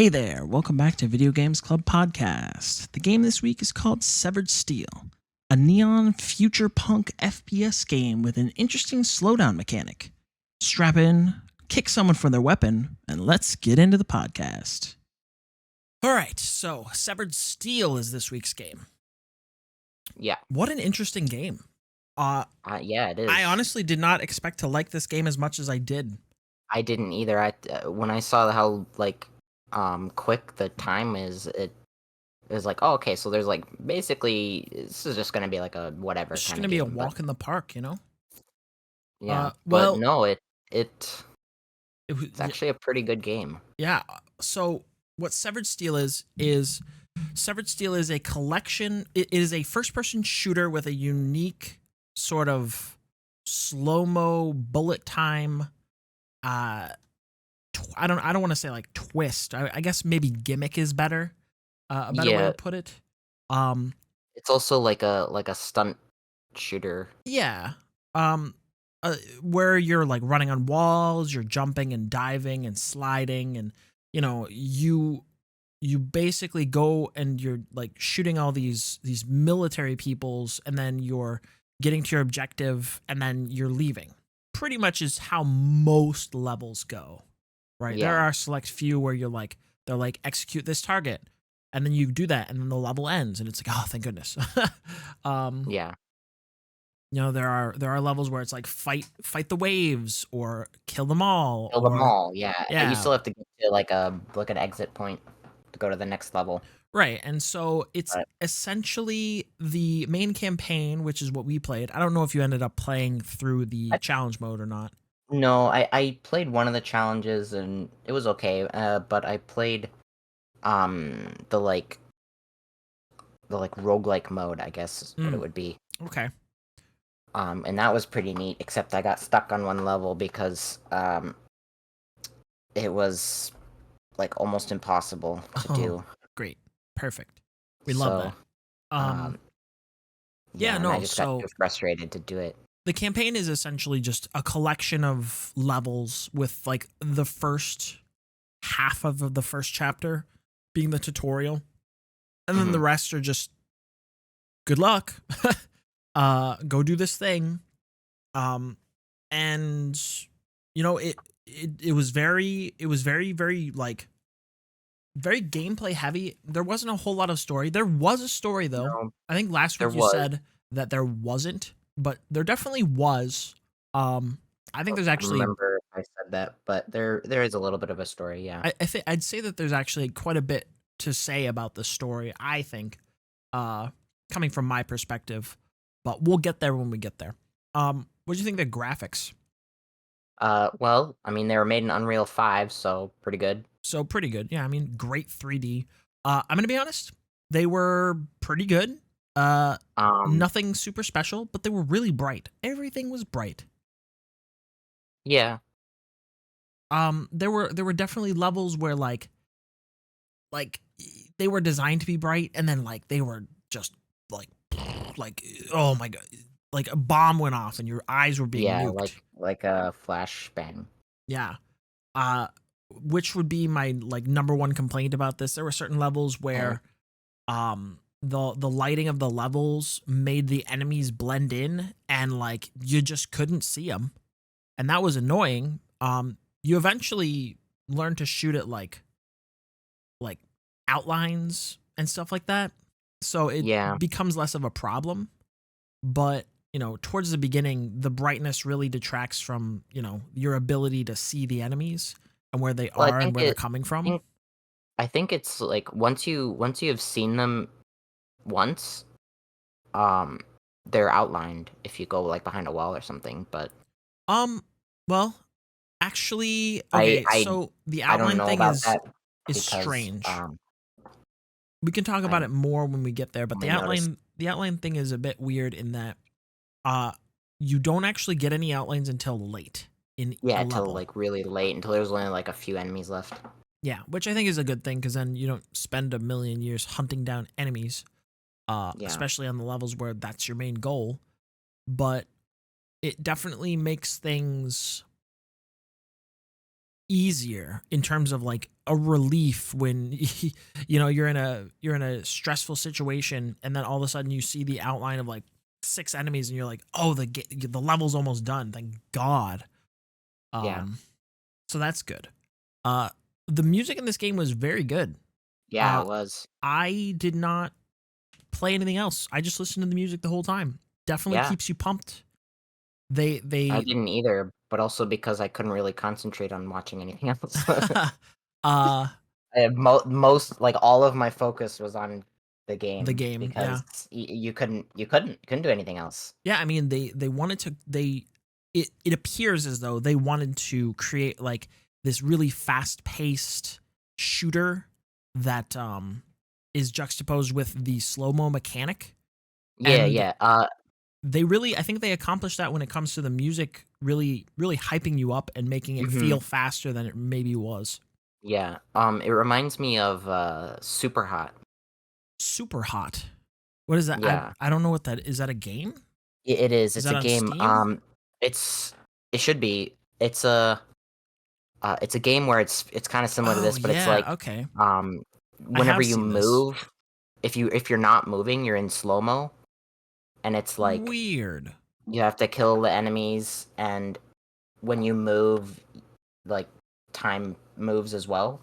Hey there, welcome back to Video Games Club Podcast. The game this week is called Severed Steel, a neon future punk FPS game with an interesting slowdown mechanic. Strap in, kick someone for their weapon, and let's get into the podcast. Alright, so Severed Steel is this week's game. Yeah. What an interesting game. Yeah, it is. I honestly did not expect to like this game as much as I did. I didn't either. When I saw how quick the time is, it was like, oh, okay, so there's like basically this is just gonna be like a whatever. It's just kind gonna of be a game, walk in the park, you know? Yeah, well, but no, it's it actually a pretty good game. Yeah. So what Severed Steel is Severed Steel is a collection. It is a first-person shooter with a unique sort of slow-mo bullet time. I don't want to say like twist. I guess maybe gimmick is better. A better way to put it. It's also like a stunt shooter. Yeah. Where you're like running on walls, you're jumping and diving and sliding, and you basically go and you're like shooting all these military peoples, and then you're getting to your objective, and then you're leaving. Pretty much is how most levels go, right? Yeah. There are select few where they're like execute this target, and then you do that, and then the level ends, and it's like, oh, thank goodness. Yeah. There are levels where it's like fight the waves or kill them all. Kill them all. Yeah. Yeah. You still have to get to like an exit point to go to the next level. Right, and so it's essentially the main campaign, which is what we played. I don't know if you ended up playing through the challenge mode or not. No, I played one of the challenges and it was okay. But I played the roguelike mode, I guess is what it would be. Okay. And that was pretty neat, except I got stuck on one level because it was like almost impossible to do. Great. Perfect. We love that. I just got too frustrated to do it. The campaign is essentially just a collection of levels with like the first half of the first chapter being the tutorial, and then the rest are just good luck. Go do this thing. And it was very like very gameplay heavy. There wasn't a whole lot of story. There was a story though. No, I think last week you said that there wasn't, but there definitely was. I think there's actually. I remember I said that, but there is a little bit of a story. Yeah, I think I'd say that there's actually quite a bit to say about the story. I think, coming from my perspective, but we'll get there when we get there. What do you think of the graphics? Well, I mean, they were made in Unreal 5, so pretty good. Yeah, I mean, great 3D. I'm gonna be honest, they were pretty good. Nothing super special, but they were really bright. Everything was bright. Yeah. There were definitely levels where like they were designed to be bright, and then like they were just like oh my god, like a bomb went off and your eyes were being nuked. like a flashbang. Yeah. Which would be my like number one complaint about this. There were certain levels where the lighting of the levels made the enemies blend in, and like you just couldn't see them, and that was annoying. You eventually learn to shoot at like outlines and stuff like that, so it becomes less of a problem. But towards the beginning, the brightness really detracts from your ability to see the enemies and where they are and where they're coming from. I think it's like once you have seen them once, they're outlined if you go like behind a wall or something. But well, actually, okay. So the outline thing is strange. We can talk about it more when we get there, but the outline thing is a bit weird in that you don't actually get any outlines until late in until like really late, until there's only like a few enemies left. Yeah, which I think is a good thing, because then you don't spend a million years hunting down enemies, especially on the levels where that's your main goal. But it definitely makes things easier in terms of like a relief when you're in a stressful situation, and then all of a sudden you see the outline of like 6 enemies, and you're like, oh, the level's almost done, thank God. Yeah. So that's good. The music in this game was very good. Yeah, it was. I did not play anything else. I just listened to the music the whole time. Definitely Yeah. keeps you pumped. I They didn't either, but also because I couldn't really concentrate on watching anything else. uh Most like all of my focus was on the the game game, yeah. because you couldn't do anything else. Yeah, I mean they wanted to it appears as though they wanted to create like this really fast-paced shooter that is juxtaposed with the slow-mo mechanic. Yeah, And yeah. I think they accomplished that when it comes to the music, really really hyping you up and making it Mhm. feel faster than it maybe was. Yeah. It reminds me of Super Hot. Super Hot. What is that? Yeah. I don't know what that is. That a game? It is. Is It's a that on game. Steam? It's it should be. It's a game where it's kind of similar to Oh this, but it's yeah, like okay. um I whenever have you seen this. move, if you're not moving, you're in slow-mo, and it's like Weird. you have to kill the enemies, and when you move, like time moves as well.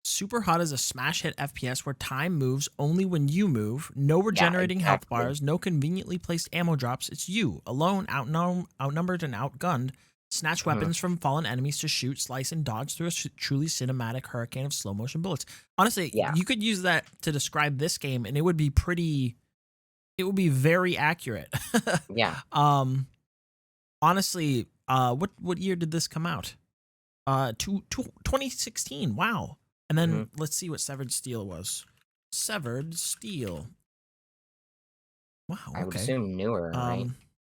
Super Hot is a smash hit FPS where time moves only when you move, no Yeah, regenerating health exactly. bars, no conveniently placed ammo drops. It's you, alone, outnumbered, and outgunned. Snatch Mhm. weapons from fallen enemies to shoot, slice, and dodge through a truly cinematic hurricane of slow motion bullets. Honestly, Yeah. you could use that to describe this game, and it would be it would be very accurate. Yeah. um, honestly, what year did this come out? 2016. Wow. And then Mhm. let's see what Severed Steel was. Severed Steel. Wow. I would Okay. assume newer, right?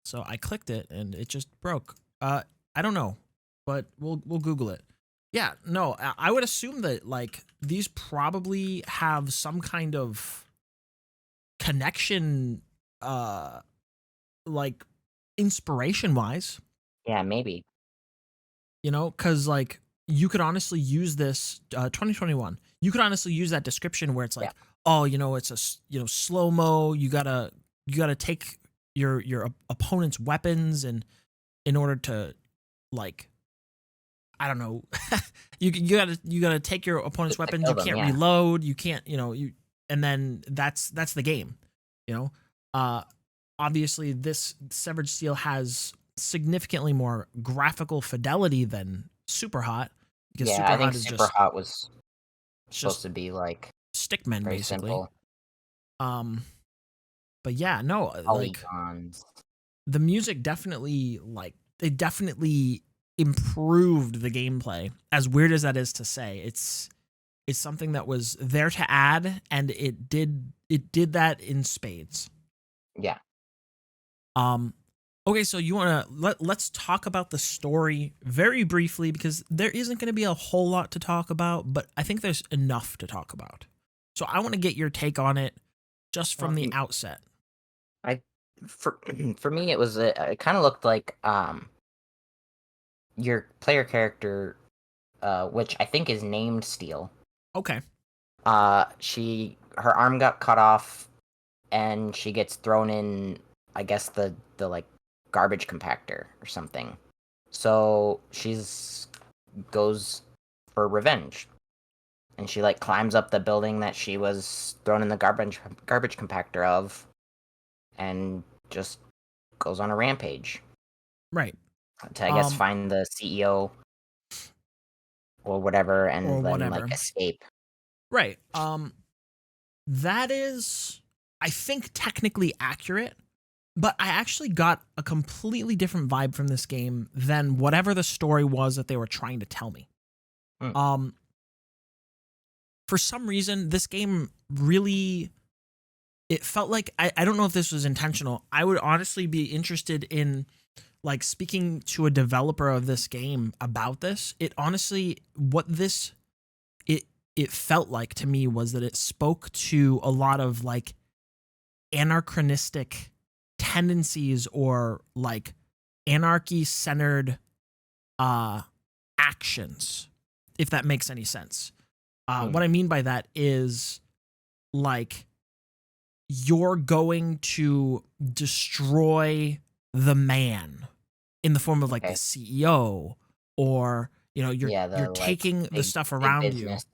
So I clicked it and it just broke. I don't know, but we'll Google it. Yeah. No, I would assume that like these probably have some kind of connection, like inspiration wise. Yeah, maybe. Because like you could honestly use this 2021. You could honestly use that description where it's Yeah. like, oh, it's slow mo. You gotta take your opponent's weapons, and in order to like, I don't know, you gotta take your opponent's To weapons. kill You them, can't yeah. reload. You can't and then that's the game. You know, uh, obviously this Severed Steel has significantly more graphical fidelity than Super Hot, because Yeah, Super I think Hot is Super Hot was supposed just to be like stickmen very basically. simple Um, but yeah, no, like polygons. the music definitely it definitely improved the gameplay. As weird as that is to say, it's something that was there to add, and it did that in spades. Yeah. Um, okay, so you want to let's talk about the story very briefly, because there isn't going to be a whole lot to talk about, but I think there's enough to talk about. So I want to get your take on it just from the Um, outset. I for for me it kind of looked like your player character, which I think is named Steel. Okay. Her arm got cut off, and she gets thrown in, I guess the like garbage compactor or something. So she's goes for revenge, and she like climbs up the building that she was thrown in the garbage compactor of, and just goes on a rampage Right. to, I guess, find the CEO or whatever, Or and then like whatever. escape. Right. That is, I think, technically accurate, but I actually got a completely different vibe from this game than whatever the story was that they were trying to tell me. Hmm. For some reason, this game really, it felt like, I don't know if this was intentional. I would honestly be interested in like speaking to a developer of this game about this. It honestly, it felt like to me was that it spoke to a lot of like anachronistic tendencies, or like anarchy centered actions if that makes any sense. What I mean by that is, like, you're going to destroy the man in the form of like the Okay. CEO, or you're Yeah, you're the like taking the big stuff big around you. business.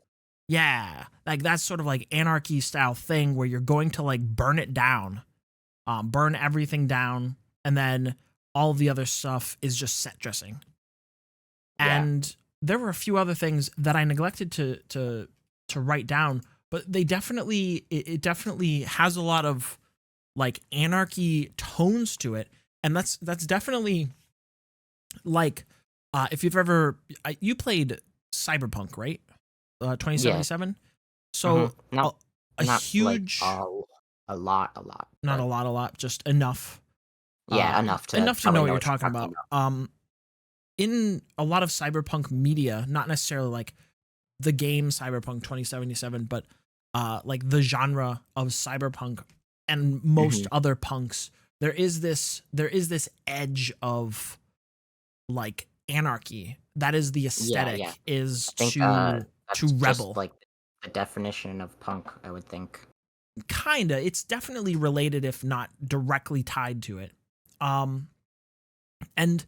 Yeah, like that's sort of like anarchy style thing where you're going to like burn it down, burn everything down, and then all the other stuff is just set dressing. Yeah. And there were a few other things that I neglected to write down, but they definitely it definitely has a lot of like anarchy tones to it, and that's definitely like if you've ever you played Cyberpunk, right? Yeah. 2077. Mhm. So Not a not like huge, a lot, not but a lot, just enough, yeah, enough to enough to know probably what know you're what talking you're talking about. about. In a lot of cyberpunk media, not necessarily like the game Cyberpunk 2077, but like the genre of cyberpunk and most Mhm. other punks, there is this edge of like anarchy. That is the Yeah, yeah. aesthetic, is I think to that's just rebel. like the definition of punk, I would think. Kinda, it's definitely related if not directly tied to it. Um and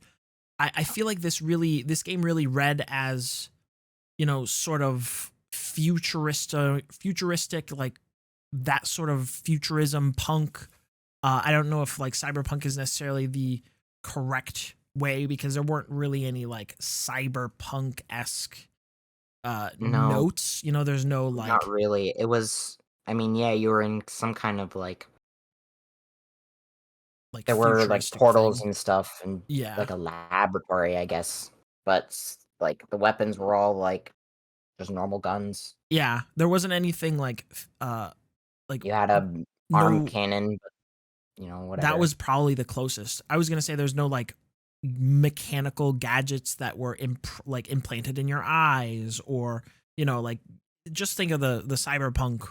I feel like this game really read as, sort of futuristic, like that sort of futurism punk. I don't know if like cyberpunk is necessarily the correct way, because there weren't really any like cyberpunk esque No, notes. There's no not like really. It was I mean, yeah, you were in some kind of there were like futuristic portals thing. and stuff and Yeah, like a laboratory, I guess. But like the weapons were all like just normal guns. yeah. There wasn't anything like like You had a arm no. cannon, but That whatever. was probably the closest. I was gonna say there's no like mechanical gadgets that were like implanted in your eyes, or like just think of the cyberpunk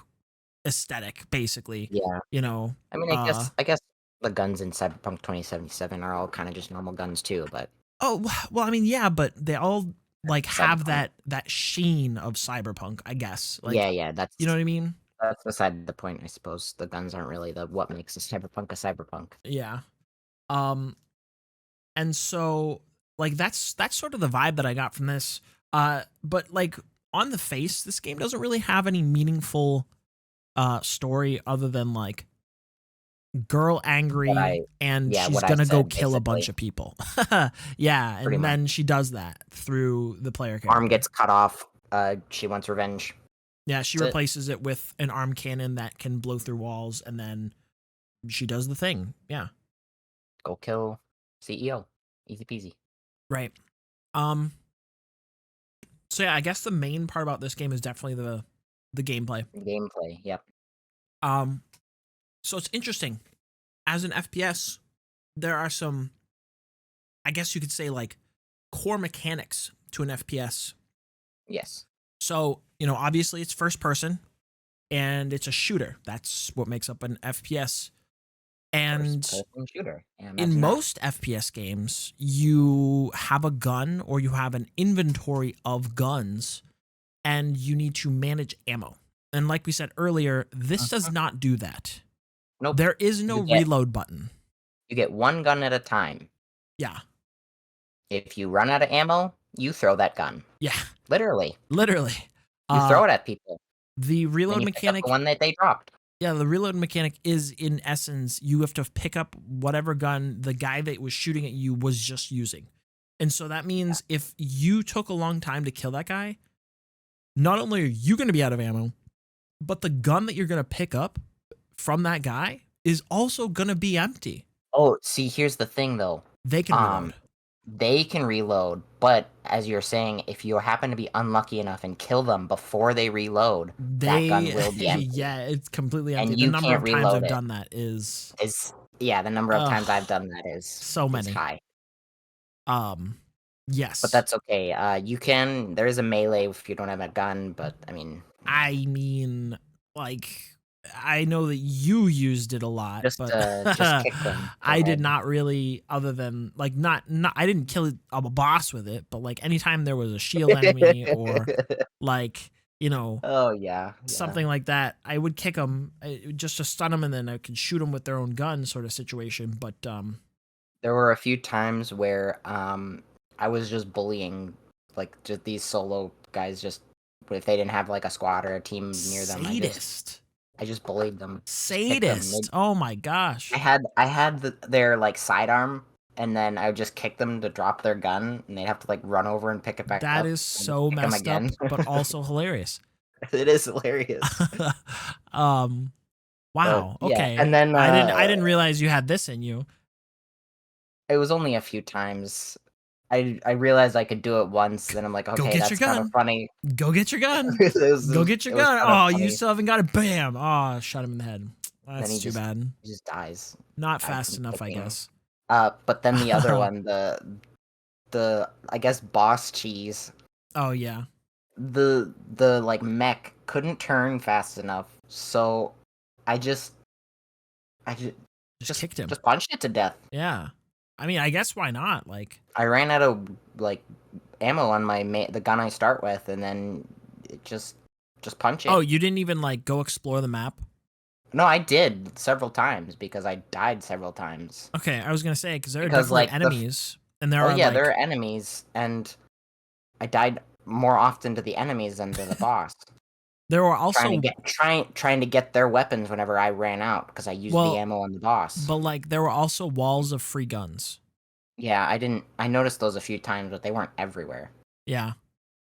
aesthetic, basically. Yeah. You know, I mean, I guess the guns in Cyberpunk 2077 are all kind of just normal guns too, but oh well, I mean, yeah, but they all like have Cyberpunk. that sheen of cyberpunk, I guess. Like, Yeah, yeah, you know what I mean? that's beside the point, I suppose. The guns aren't really the what makes a cyberpunk. Yeah. Um, and so like that's sort of the vibe that I got from this. But like on the face, this game doesn't really have any meaningful story other than like girl What angry I and Yeah, she's what I gonna go said kill a basically, bunch of people. Yeah, pretty and much. then she does that through the player Arm character. gets cut off. She wants revenge. Yeah, she That's it. replaces it with an arm cannon that can blow through walls, and then she does the thing. Yeah. Go kill CEO. Easy peasy. Right. Um so yeah, I guess the main part about this game is definitely the gameplay. Gameplay. Yep. Um so it's interesting. As an FPS, there are some, I guess you could say, like core mechanics to an FPS. Yes. So, obviously it's first person and it's a shooter. That's what makes up an FPS. First And person shooter. Yeah, in imagine that. most FPS games, you have a gun or you have an inventory of guns, and you need to manage ammo. And like we said earlier, this does Mhm. not do that. Nope. There is no You get reload button. you get one gun at a time. Yeah. If you run out of ammo, you throw that gun. Yeah. Literally. Literally. You Uh throw it at people, the then reload you pick up the mechanic, one that they dropped. yeah, the reload mechanic is in essence you have to pick up whatever gun the guy that was shooting at you was just using. And so that Yeah. means if you took a long time to kill that guy, not only are you going to be out of ammo, but the gun that you're going to pick up from that guy is also going to be empty. Oh, see, here's the thing though. They can Um, reload. they can reload, but as you're saying, if you happen to be unlucky enough and kill them before they reload, that gun They, will be empty, yeah, it's completely empty. and The you number can't of times reload I've it. done that is, Is Yeah, the number of times I've done that so is many. high. Um, But yes. that's okay. There is a melee if you don't have a gun, but I mean, I mean, like, I know that you used it a lot, but Just kick them. Go I did ahead. not really, other than like not I didn't kill a boss with it, but like anytime there was a shield enemy or like, you know, Oh yeah, yeah. something like that, I would kick them just to stun them, and then I could shoot them with their own gun, sort of situation. But There were a few times where I was just bullying like just these solo guys just if they didn't have like a squad or a team near them, sadist, I just bullied them. Just kicked them. sadist. Oh my gosh, I had their like sidearm and then I would just kick them to drop their gun and they'd have to like run over and pick it back that up is and just so kick them messed up, again. but also hilarious. It is hilarious. um, But wow. yeah, Okay, and then I didn't realize you had this in you. it was only a few times. I realized I could do it once, then I'm like, Go okay, get your that's kind of gun. funny. Go get your gun. Go get your It was gun. kind of Oh, you funny. still haven't got it. Bam. Oh, shot him in the head. Then That's too bad. he just dies. Not Died fast from enough, I kicking. guess. But then the other one, the I guess boss cheese, Oh yeah. the like mech couldn't turn fast enough, so I just I just Just kicked him. just punched it to death. Yeah. I mean, I guess why not? Like, I ran out of like ammo on the gun I start with, and then it just punch oh, it. you didn't even like go explore the map? No, I did several times because I died several times. Okay, I was gonna say because there are Because definitely like enemies, and there oh are yeah, there like are enemies, and I died more often to the enemies than to the boss. there are also Trying to get their weapons whenever I ran out because I used the well, ammo on the boss. but like there were also walls of free guns. Yeah, I noticed those a few times, but they weren't everywhere. Yeah.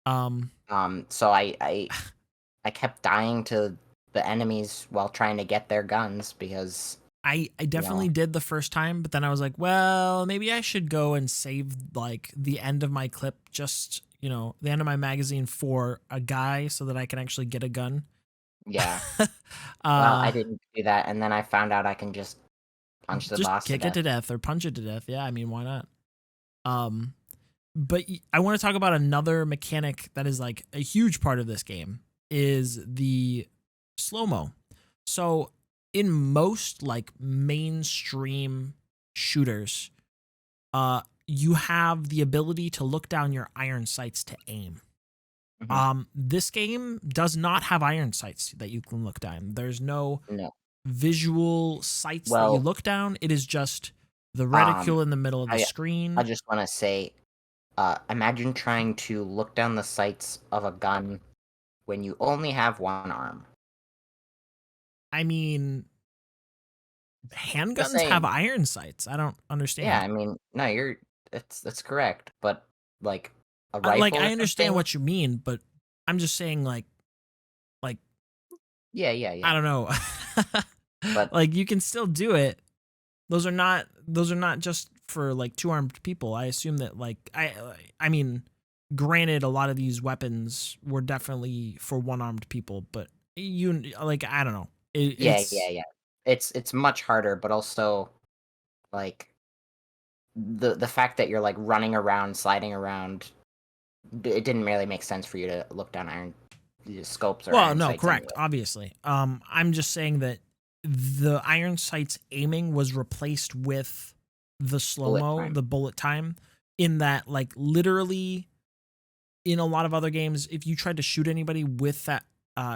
So I kept dying to the enemies while trying to get their guns because I you know definitely did the first time, but then I was like, well, maybe I should go and save like the end of my clip, just the end of my magazine for a guy, so that I can actually get a gun. yeah. Well, I uh, didn't do that, and then I found out I can just punch the just boss to kick it death. to death or punch it to death. Yeah, I mean, why not? Um, but I want to talk about another mechanic that is like a huge part of this game is the slow mo. So in most like mainstream shooters, you have the ability to look down your iron sights to aim. Mhm. This game does not have iron sights that you can look down. There's no No. visual sights that you Well, look down. It is just the um, reticule in the middle of the I screen. just want to say, imagine trying to look down the sights of a gun when you only have one arm. I mean, Just handguns have saying. iron sights. I don't Yeah, understand. I mean, no, that's correct, but like a Like rifle I or understand something. what you mean, but I'm just saying like Yeah, yeah, I yeah. don't know. But Like you can still do it. Those are not just for like two-armed people. I assume that like I mean, granted a lot of these weapons were definitely for one-armed people, but like I don't know. yeah, yeah, It's yeah. It's much harder, but also like the fact that you're like running around, sliding around, it didn't really make sense for you to look down iron scopes or well, iron no, sights correct, anyway. obviously. I'm just saying that the iron sights aiming was replaced with the Bullet slow-mo, time. the bullet time, in that like literally in a lot of other games, if you tried to shoot anybody with that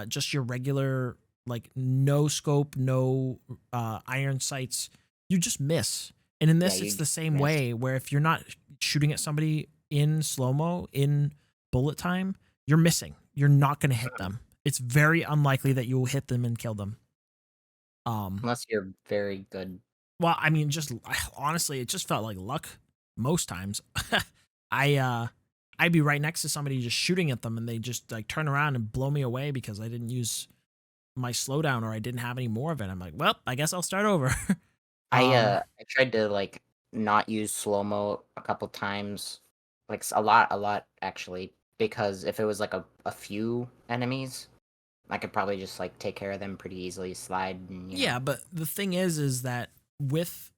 just your regular like no scope, no iron sights, you just miss. And in Yeah, this you it's the just same miss. way, where if you're not shooting at somebody in slow-mo in bullet time, you're missing. You're not going to hit them. It's very unlikely that you will hit them and kill them. Um Unless you're very good. well, I mean, just honestly, it just felt like luck most times. I I'd be right next to somebody just shooting at them, and they just like turn around and blow me away because I didn't use my slowdown or I didn't have any more of it. I'm like, well, I guess I'll start over. I tried to like not use slow mo a couple times, like a lot actually, because if it was like a few enemies, I could probably just like take care of them pretty easily, slide and Yeah, but the thing is that with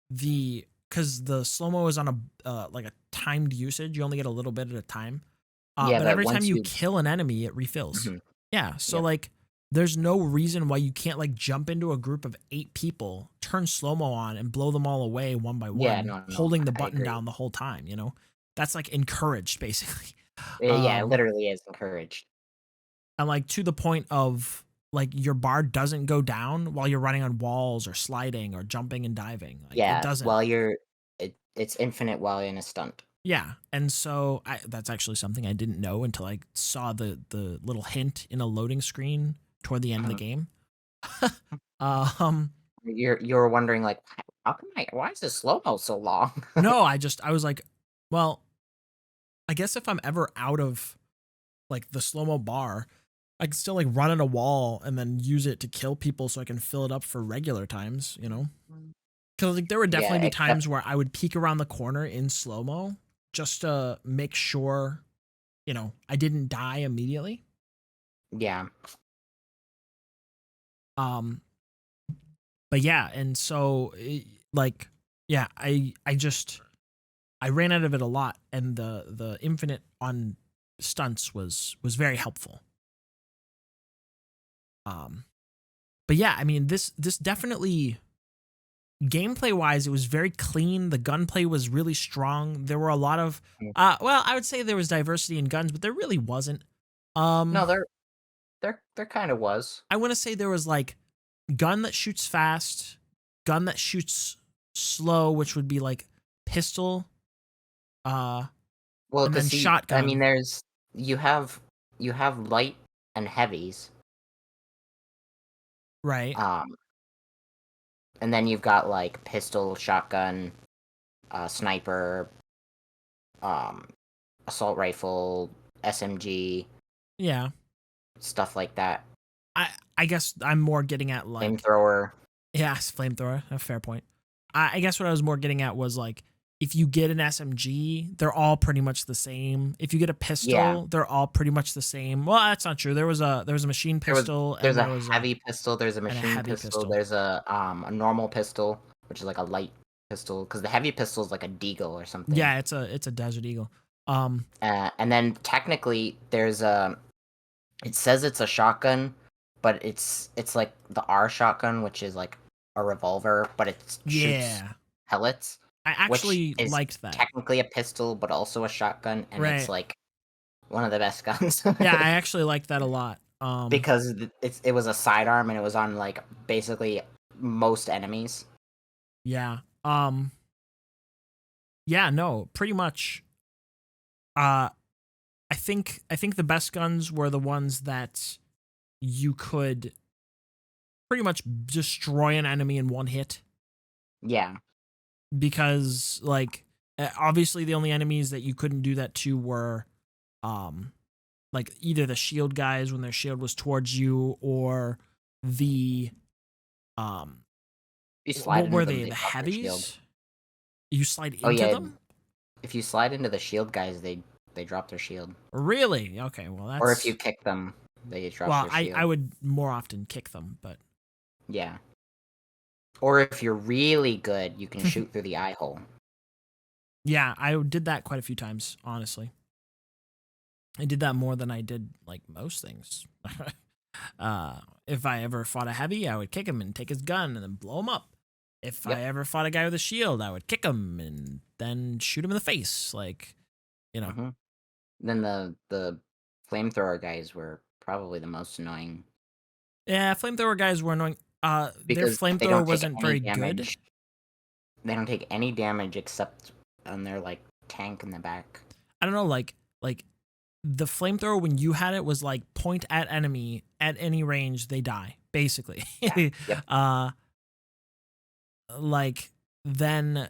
the because the slow mo is on a like a timed usage, you only get a little bit at a time. yeah, But but every time once you you kill an enemy, it refills. mhm, Yeah, so yep. like there's no reason why you can't like jump into a group of 8 people, turn slow-mo on, and blow them all away one by Yeah, one, no, holding the I button agree. down the whole time, you know? That's like encouraged basically. Yeah, it Um, literally is encouraged. and like to the point of like your bar doesn't go down while you're running on walls or sliding or jumping and diving. Like it Yeah, doesn't. while it's infinite while in a stunt. Yeah, and so that's actually something I didn't know until I saw the little hint in a loading screen toward the end of the game. um, You're wondering like, how come why is this slow mo so long? no, I was like, well, I guess if I'm ever out of like the slow mo bar, I can still like run at a wall and then use it to kill people so I can fill it up for regular times, you know? Because like there would Yeah, definitely be except times where I would peek around the corner in slow mo just to make sure, you know, I didn't die immediately. yeah, Um, but yeah, and so like yeah, I ran out of it a lot, and the infinite on stunts was very helpful. Um, but yeah, I mean this definitely gameplay wise, it was very clean. The gunplay was really strong. There were a lot of mm. well, I would say there was diversity in guns, but there really wasn't. No, there kind of was. I want to say there was like gun that shoots fast, gun that shoots slow, which would be like pistol, uh, Well, and cause then see, I mean, shotgun. you have you have light and heavies, Right. um, and then you've got like pistol, shotgun, sniper, um, assault rifle, SMG, Yeah. stuff like that. I I guess I'm more getting at like Flamethrower. yeah, flamethrower. A fair point. I guess what I was more getting at was like if you get an SMG, they're all pretty much the same. If you get a Yeah, pistol, they're all pretty much the same. Well, that's not true. There was a machine there was pistol there's and a there was heavy pistol, there's a a machine heavy pistol, pistol. there's a normal pistol, which is like a light pistol, because the heavy pistol is like a deagle or something. Yeah, it's a Desert Eagle. Um, And then technically there's a it says it's a shotgun, but it's like the R shotgun, which is like a revolver, but it shoots yeah. pellets, I which actually is liked that. technically a pistol, but also a shotgun, and it's Right. like one of the best guns Yeah, I actually liked that a lot. because it was a sidearm and it was on like basically most enemies. Yeah. Yeah, no, pretty much uh I think the best guns were the ones that you could pretty much destroy an enemy in one hit Yeah, because like obviously the only enemies that you couldn't do that to were um like either the shield guys when their shield was towards you or the um if you slide what into were them, they? they The drop their shield. heavies? You slide Oh into yeah, them? if you slide into the shield guys, they drop their shield. Really? Okay, well Or if that's you kick them, they drop well, their I shield. would more often kick them, but Yeah. Or if you're really good, you can shoot through the eye hole. yeah, I did that quite a few times, honestly. I did that more than I did like most things. If I ever fought a heavy, I would kick him and take his gun and then blow him up. If I Yep. ever fought a guy with a shield, I would kick him and then shoot him in the face. Like, you know. hmm Then the flamethrower guys were probably the most annoying Yeah, flamethrower guys were annoying. Their because they flamethrower don't take wasn't any very good. damage. They don't take any damage except on their like tank in the back. I don't know, like the flamethrower when you had it was like point at enemy at any range, they die, basically. Yeah. Yep. uh like then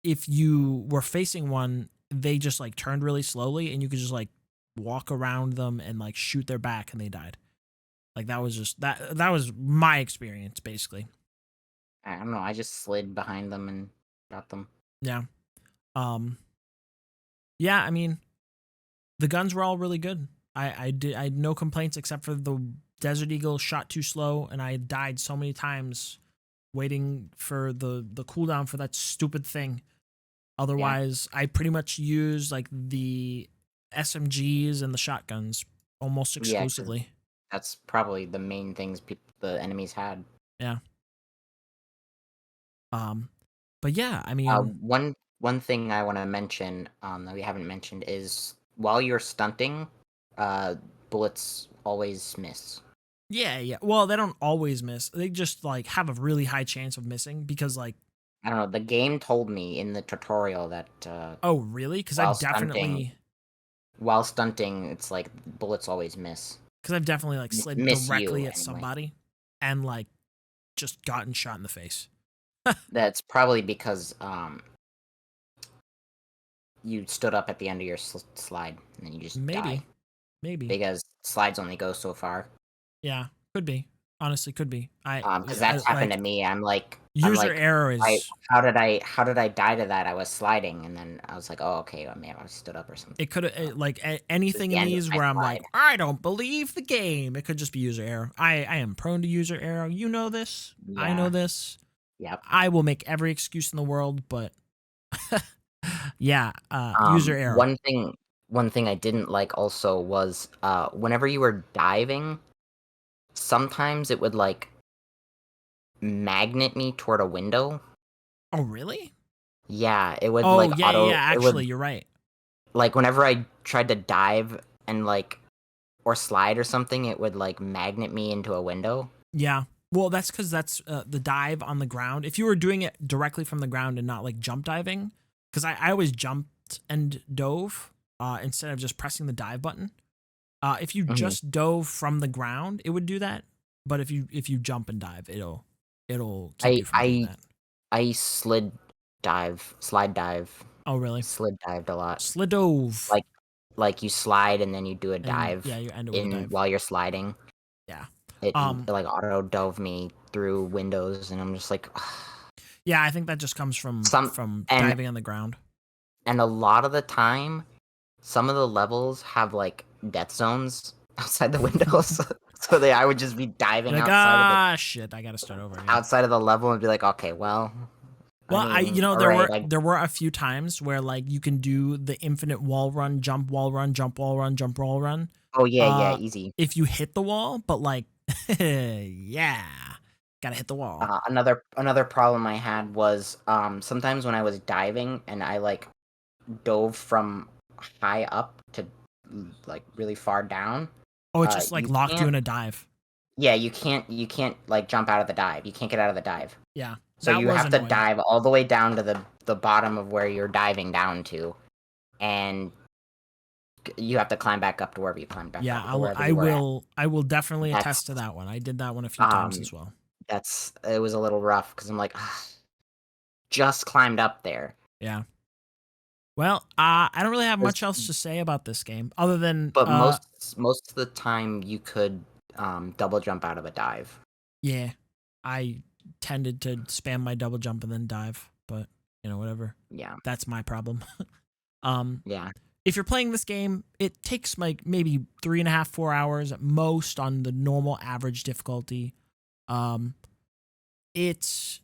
if you were facing one, they just like turned really slowly and you could just like walk around them and like shoot their back and they died. Like that was just that was my experience basically. I don't know. I just slid behind them and got them. Yeah. Um yeah, I mean, the guns were all really good. I had no complaints except for the Desert Eagle shot too slow and I died so many times waiting for the cooldown for that stupid thing. Yeah. Otherwise, I pretty much use like the SMGs and the shotguns almost Yeah, because exclusively. that's probably the main things the enemies had. Yeah. Um, but yeah, I Uh, mean, one one thing I want to mention that we haven't mentioned is while you're stunting, uh, bullets always miss. yeah. Well, they don't always miss. They just like have a really high chance of missing because like, I don't know. The game told me in the tutorial that oh, really? Because while stunting, it's like bullets always I've definitely like slid miss you directly at anyway. somebody and like just gotten shot in the face. That's probably because you stood up at the end of your slide and then you just die Maybe. because slides only go so far. Yeah, could be. Honestly, could be. Because that's happened to Like me. I'm user like, error is. how did I die to that? I was sliding, and then I was like, oh, okay, I may have stood up or something. It could like It was anything the in end of these my where I'm like, slide. I don't believe the game. It could just be user error. I am prone to user error. You know this. I know Yeah. this. Yep. I will make every excuse in the world, but yeah, user error. One thing I didn't like also was whenever you were diving, sometimes it would like magnet me toward a window. Oh, really? Yeah, it would Oh, like yeah. it would Actually, you're right. like whenever I tried to dive and like or slide or something, it would like magnet me into a window. Yeah. Well, that's because that's the dive on the ground. If you were doing it directly from the ground and not like jump diving, because I always jumped and dove instead of just pressing the dive button. If you Mhm. just dove from the ground, it would do that. But if you jump and dive, it'll keep I you from doing I that. I slide dive, Oh, really? slid dived a lot. Slid dove, Like you slide and then you do a and yeah, dive you end it with a in dive. while you're sliding. Yeah. It Um. like auto dove me through windows, and I'm just like, Yeah, I think that just comes some from and diving on the ground. a lot of the time, some of the levels have like death zones outside the windows, so I would just be You're diving like, ah, shit, I gotta start over again. outside of the level and be like, okay, well, I Well, mean, all there right, were a few times where like you can do the infinite wall run, jump wall run, jump wall run, jump wall run. oh yeah, Uh, easy. if you hit the wall, but like, yeah, gotta hit the wall. Another problem I had was sometimes when I was diving and I like dove from high up to like really far down, Oh, it just like you locked you can't. in a dive. Yeah, you can't like jump out of the dive. You can't get out of the dive. Yeah, So that you was have to annoying. dive all the way down to the bottom of where you're diving down to, and you have to climb back up to wherever you climbed back Yeah, up to wherever you were at. I will definitely That's attest to that one. I did that one a few times um as well. it was a little rough because I'm like, just climbed up there. Yeah. Well, I don't really have 'Cause- much else to say about this game other than But most of the time you could double jump out of a dive. yeah, I tended to spam my double jump and then dive, but you know, whatever. Yeah, That's my problem. um, yeah. if you're playing this game, it takes like maybe 3.5, 4 hours at most on the normal average difficulty. Um, it's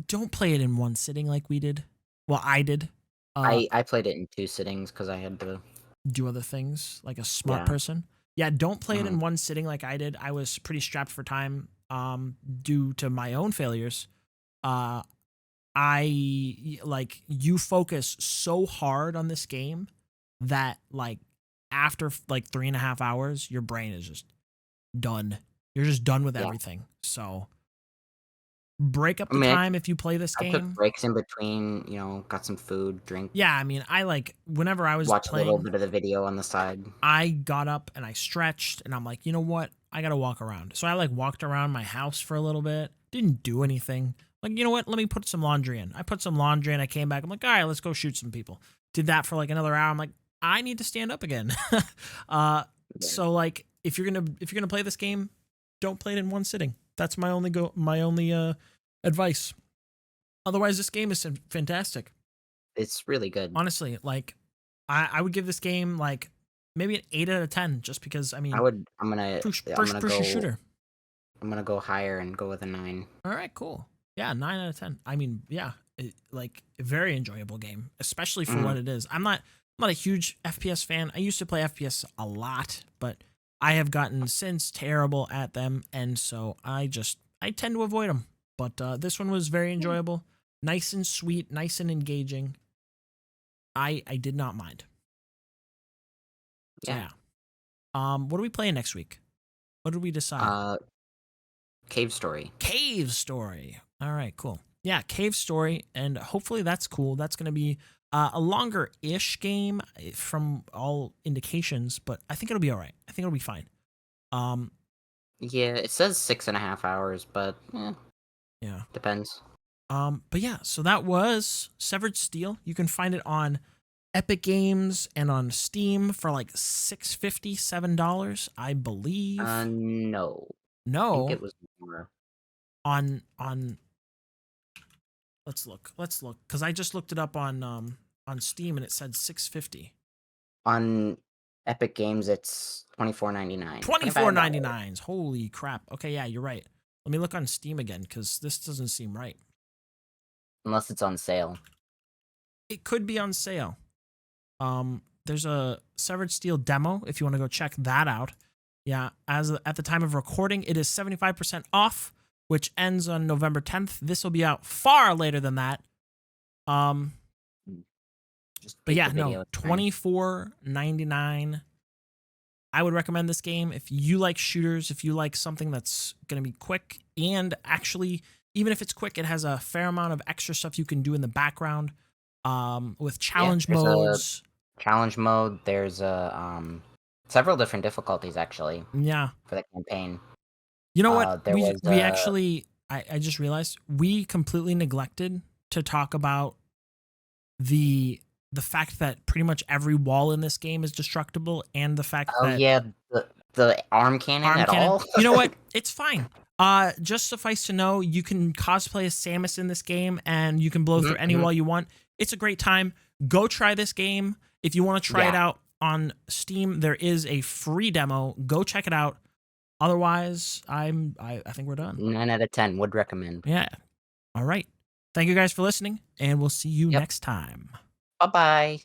don't play it in one sitting like we did. Well, I did. I played it in 2 sittings because I had to. Do other things like a smart Yeah. person. Yeah, don't play it Mhm. in one sitting like I did. I was pretty strapped for time due to my own failures. Uh I like you focus so hard on this game that like after like 3.5 hours, your brain is just done. You're just done with Yeah. everything. So break up I the mean, time if you play this I took game. breaks in between, got some food, drink, Yeah, I mean, I like whenever I was watch a little playing, bit of the video on the side. I got up and I stretched and I'm like, you know what? I gotta walk around. So I like walked around my house for a little bit. Didn't do anything. Like, you know what? Let me put some laundry in. I put some laundry in. I came back. I'm like, all right, let's go shoot some people. Did that for like another hour. I'm like, I need to stand up again. uh, Yeah. so like, if you're gonna play this game, don't play it in one sitting. That's my only advice. Otherwise, this game is fantastic. It's really good. Honestly, like, I would give this game like maybe an 8 out of 10, just because I mean, I'm gonna first person shooter. I'm gonna go higher and go with a 9. All right, cool. Yeah, 9 out of 10. I mean, yeah, like a very enjoyable game, especially for Mhm. what it is. I'm not a huge FPS fan. I used to play FPS a lot, but I have gotten since terrible at them, and so I tend to avoid them. But this one was very enjoyable, nice and sweet, nice and engaging. I did not mind. So, Yeah. what are we playing next week? What did we decide? Cave Story. Cave Story. All right, cool. Yeah, Cave Story, and hopefully that's cool. That's going to be a longer-ish game from all indications, but I think it'll be all right. I think it'll be fine. Yeah, it says 6.5 hours, but Yeah. depends. But yeah, so that was Severed Steel. You can find it on Epic Games and on Steam for like $6.50, $7, I believe. No. I No, think it was more. on let's look because I just looked it up on Steam and it said $6.50. On Epic Games, it's $24.99. $24.99. Holy crap. Okay, yeah, you're right. Let me look on Steam again because this doesn't seem right. Unless it's on sale. It could be on sale. There's a Severed Steel demo if you want to go check that out. Yeah, at the time of recording, it is 75% off, which ends on November 10th. This will be out far later than that. But yeah, no, $24.99. I would recommend this game if you like shooters, if you like something that's going to be quick, and actually, even if it's quick, it has a fair amount of extra stuff you can do in the background with challenge modes. Challenge mode. There's several different difficulties actually. Yeah. For the campaign. You know what? We actually I just realized we completely neglected to talk about the fact that pretty much every wall in this game is destructible, and the fact that the arm cannon all. You know what? It's fine. Just suffice to know, you can cosplay as Samus in this game, and you can blow through any wall you want. It's a great time. Go try this game. If you want to try it out on Steam, there is a free demo. Go check it out. Otherwise, I think we're done. 9 out of 10 would recommend. Yeah. All right. Thank you guys for listening, and we'll see you next time. Bye-bye.